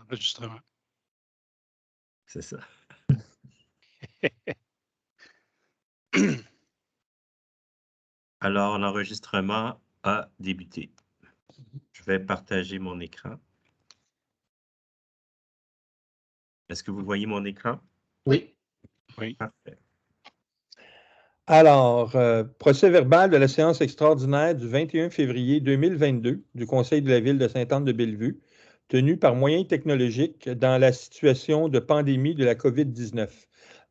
Enregistrement. C'est ça. Alors, l'enregistrement a débuté. Je vais partager mon écran. Est-ce que vous voyez mon écran? Oui. Oui. Parfait. Alors, procès verbal de la séance extraordinaire du 21 février 2022 du Conseil de la Ville de Sainte-Anne-de-Bellevue, tenue par moyens technologiques dans la situation de pandémie de la COVID-19.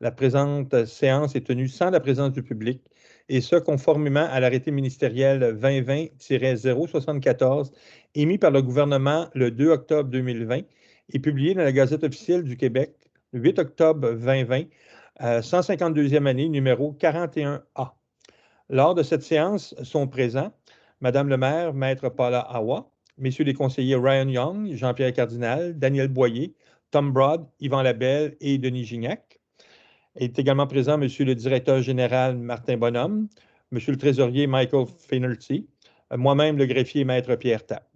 La présente séance est tenue sans la présence du public, et ce, conformément à l'arrêté ministériel 2020-074 émis par le gouvernement le 2 octobre 2020 et publié dans la Gazette officielle du Québec le 8 octobre 2020, 152e année, numéro 41A. Lors de cette séance sont présents Madame le maire, Maître Paula Hawa, messieurs les conseillers Ryan Young, Jean-Pierre Cardinal, Daniel Boyer, Tom Broad, Yvan Labelle et Denis Gignac. Est également présent Monsieur le directeur général Martin Bonhomme, Monsieur le trésorier Michael Finnerty, moi-même le greffier Maître Pierre Tapp.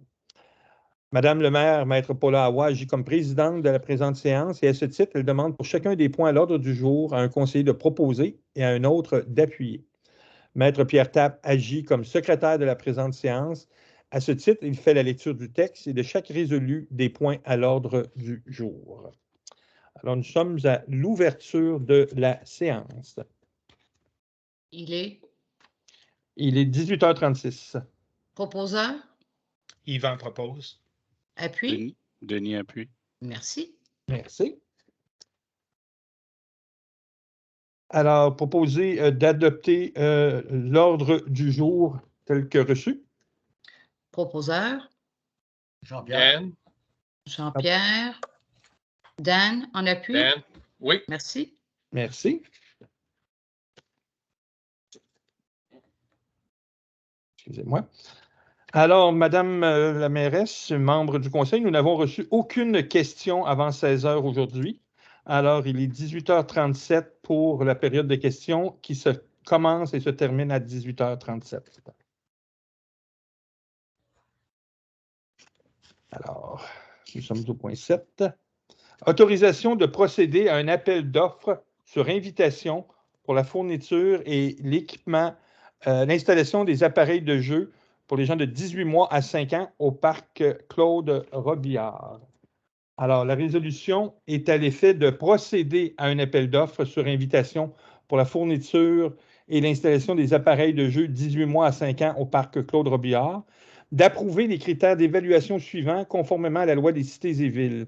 Madame le maire, Maître Paula Hawa, agit comme présidente de la présente séance et à ce titre, elle demande pour chacun des points à l'ordre du jour à un conseiller de proposer et à un autre d'appuyer. Maître Pierre Tapp agit comme secrétaire de la présente séance. À ce titre, il fait la lecture du texte et de chaque résolu des points à l'ordre du jour. Alors, nous sommes à l'ouverture de la séance. Il est Il est 18h36. proposeur, Yvan propose. appui. Denis appuie. Merci. Merci. Alors, proposer d'adopter l'ordre du jour tel que reçu. Proposeur, Jean-Pierre. Jean-Pierre. Dan, en appui. Dan. Oui. Merci. Merci. Excusez-moi. Alors, Madame la mairesse, membre du conseil, nous n'avons reçu aucune question avant 16 heures aujourd'hui. Alors, il est 18h37 pour la période de questions qui se commence et se termine à 18h37. Alors, nous sommes au point 7. Autorisation de procéder à un appel d'offres sur invitation pour la fourniture et l'équipement, l'installation des appareils de jeu pour les gens de 18 mois à 5 ans au parc Claude Robillard. Alors, la résolution est à l'effet de procéder à un appel d'offres sur invitation pour la fourniture et l'installation des appareils de jeu 18 mois à 5 ans au parc Claude Robillard, d'approuver les critères d'évaluation suivants conformément à la loi des cités et villes.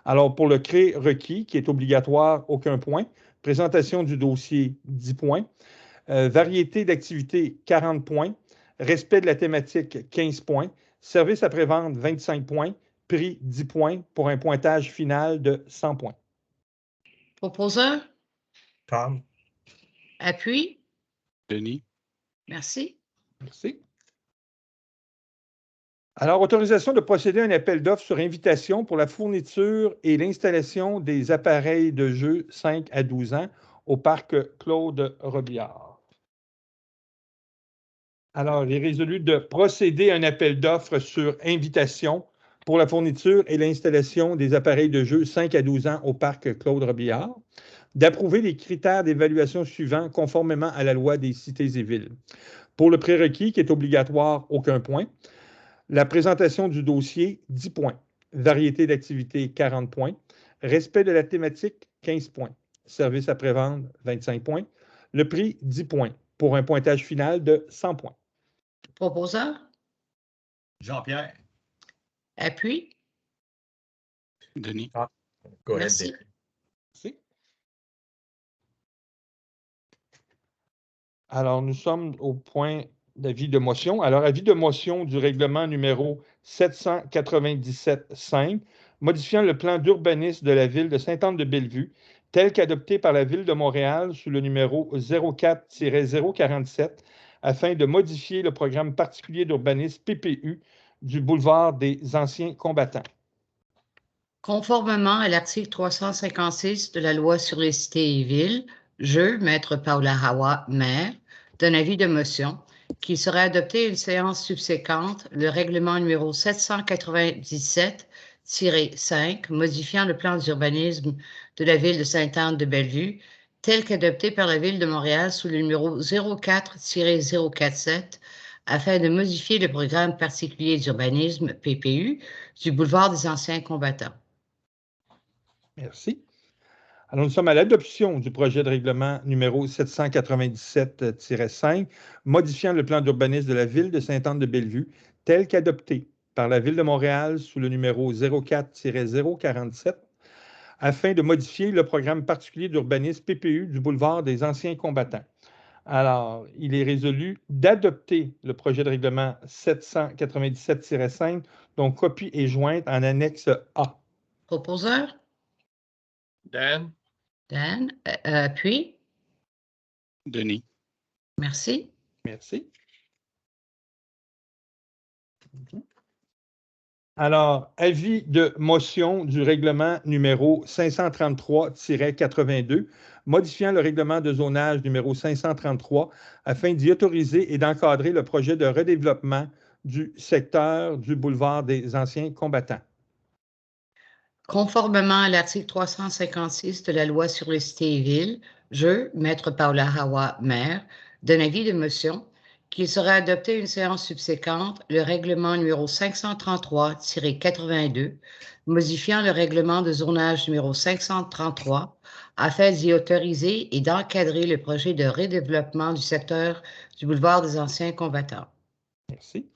Alors, pour le CRE requis, qui est obligatoire, aucun point. Présentation du dossier, 10 points. Variété d'activités, 40 points. Respect de la thématique, 15 points. Service après-vente, 25 points. Prix, 10 points pour un pointage final de 100 points. Proposeur, Tom. appui. Denis. Merci. Merci. Alors, autorisation de procéder à un appel d'offres sur invitation pour la fourniture et l'installation des appareils de jeu 5 à 12 ans au parc Claude Robillard. Alors, il est résolu de procéder à un appel d'offres sur invitation pour la fourniture et l'installation des appareils de jeu 5 à 12 ans au parc Claude Robillard, d'approuver les critères d'évaluation suivants conformément à la loi des cités et villes. Pour le prérequis, qui est obligatoire, aucun point. La présentation du dossier, 10 points. Variété d'activité, 40 points. Respect de la thématique, 15 points. Service après-vente, 25 points. Le prix, 10 points, pour un pointage final de 100 points. Proposeur, Jean-Pierre. appui. Denis. Go ahead, Merci. Denis. Merci. Alors, nous sommes au point d'avis de motion. Alors, avis de motion du règlement numéro 797-5, modifiant le plan d'urbanisme de la ville de Sainte-Anne-de-Bellevue, tel qu'adopté par la ville de Montréal sous le numéro 04-047, afin de modifier le programme particulier d'urbanisme PPU du boulevard des Anciens Combattants. Conformément à l'article 356 de la loi sur les cités et villes, je, Maître Paula Hawa, maire, donne avis de motion qui sera adopté à une séance subséquente, le règlement numéro 797 5, modifiant le plan d'urbanisme de la ville de Sainte-Anne-de-Bellevue, tel qu'adopté par la ville de Montréal sous le numéro 04-047, afin de modifier le programme particulier d'urbanisme, PPU, du boulevard des Anciens Combattants. Merci. Alors, nous sommes à l'adoption du projet de règlement numéro 797-5, modifiant le plan d'urbanisme de la ville de Sainte-Anne-de-Bellevue, tel qu'adopté par la ville de Montréal sous le numéro 04-047, afin de modifier le programme particulier d'urbanisme PPU du boulevard des Anciens Combattants. Alors, il est résolu d'adopter le projet de règlement 797-5, dont copie est jointe en annexe A. Proposeur? Dan. Dan. Puis? Denis. Merci. Merci. Alors, avis de motion du règlement numéro 533-82, modifiant le règlement de zonage numéro 533 afin d'y autoriser et d'encadrer le projet de redéveloppement du secteur du boulevard des Anciens Combattants. Conformément à l'article 356 de la loi sur les cités et villes, je, Maître Paula Hawa, maire, donne avis de motion qu'il sera adopté une séance subséquente, le règlement numéro 533-82, modifiant le règlement de zonage numéro 533 afin d'y autoriser et d'encadrer le projet de redéveloppement du secteur du boulevard des Anciens Combattants. Merci.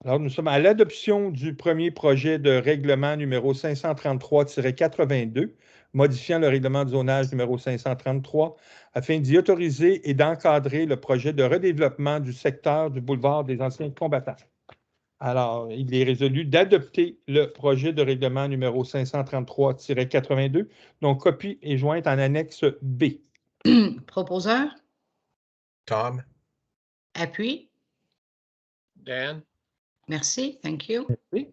Alors, nous sommes à l'adoption du premier projet de règlement numéro 533-82, modifiant le règlement de zonage numéro 533, afin d'y autoriser et d'encadrer le projet de redéveloppement du secteur du boulevard des Anciens Combattants. Alors, il est résolu d'adopter le projet de règlement numéro 533-82, dont copie est jointe en annexe B. Proposeur? Tom. Appui? Dan. Merci. Thank you. Merci.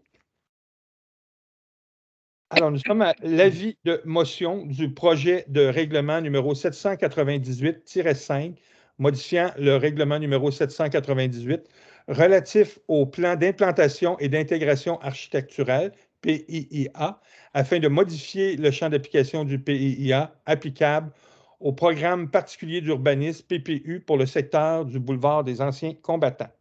Alors, nous sommes à l'avis de motion du projet de règlement numéro 798-5, modifiant le règlement numéro 798 relatif au plan d'implantation et d'intégration architecturale, PIIA, afin de modifier le champ d'application du PIIA applicable au programme particulier d'urbanisme, PPU, pour le secteur du boulevard des Anciens Combattants.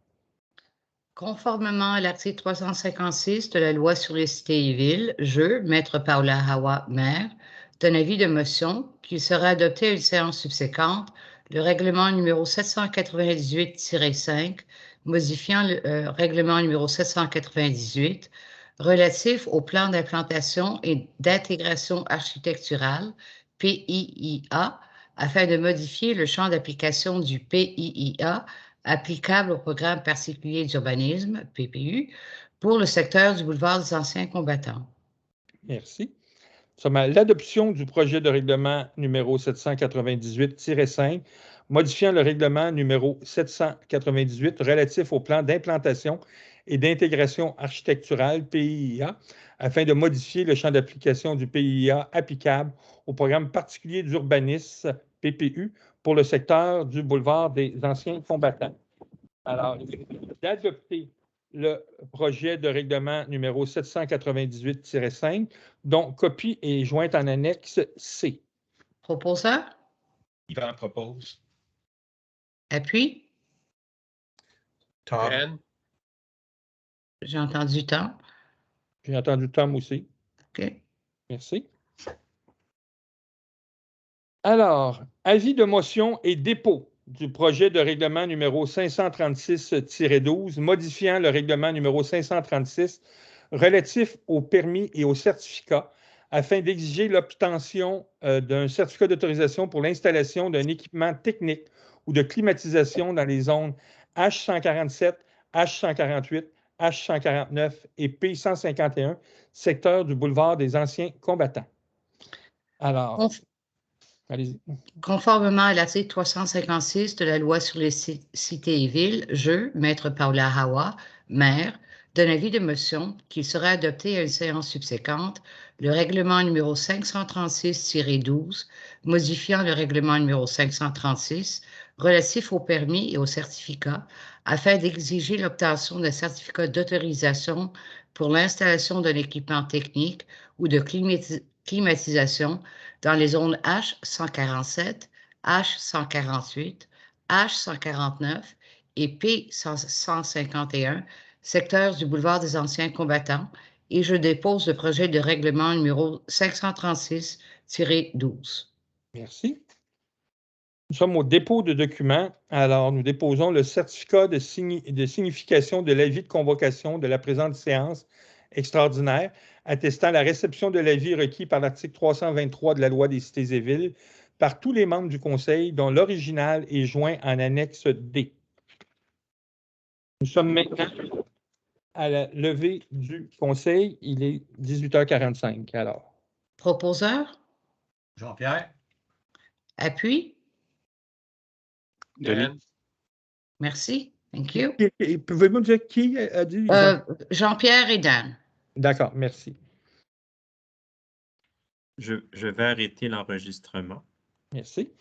Conformément à l'article 356 de la loi sur les cités et villes, je, Maître Paula Hawa, maire, donne avis de motion qu'il sera adopté à une séance subséquente le règlement numéro 798-5, modifiant le règlement numéro 798 relatif au plan d'implantation et d'intégration architecturale, PIIA, afin de modifier le champ d'application du PIIA applicable au programme particulier d'urbanisme, PPU, pour le secteur du boulevard des Anciens Combattants. Merci. Nous sommes à l'adoption du projet de règlement numéro 798-5, modifiant le règlement numéro 798 relatif au plan d'implantation et d'intégration architecturale, PIIA, afin de modifier le champ d'application du PIIA applicable au programme particulier d'urbanisme, PPU, pour le secteur du boulevard des Anciens Combattants. Alors, d'adopter le projet de règlement numéro 798-5, dont copie est jointe en annexe C. Proposeur? Yvan propose. Appui? Tom. Dan. J'ai entendu Tom. J'ai entendu Tom aussi. OK. Merci. Alors, avis de motion et dépôt du projet de règlement numéro 536-12, modifiant le règlement numéro 536 relatif aux permis et aux certificats afin d'exiger l'obtention d'un certificat d'autorisation pour l'installation d'un équipement technique ou de climatisation dans les zones H147, H148, H149 et P151, secteur du boulevard des Anciens Combattants. Alors, allez-y. Conformément à l'article 356 de la loi sur les cités et villes, je, Maître Paula Hawa, maire, donne avis de motion qu'il sera adopté à une séance subséquente le règlement numéro 536-12, modifiant le règlement numéro 536 relatif aux permis et aux certificats afin d'exiger l'obtention d'un certificat d'autorisation pour l'installation d'un équipement technique ou de climatisation dans les zones H147, H148, H149 et P151, secteurs du boulevard des Anciens Combattants, et je dépose le projet de règlement numéro 536-12. Merci. Nous sommes au dépôt de documents. Alors, nous déposons le certificat de signification de l'avis de convocation de la présente séance extraordinaire, attestant la réception de l'avis requis par l'article 323 de la Loi des cités et villes par tous les membres du Conseil, dont l'original est joint en annexe D. Nous sommes maintenant à la levée du Conseil. Il est 18h45. Alors, Proposeur? Jean-Pierre? Appui? Denis. Dan, Merci. Thank you. pouvez-vous me dire qui a dit? Jean-Pierre et Dan. D'accord, merci. Je vais arrêter l'enregistrement. Merci.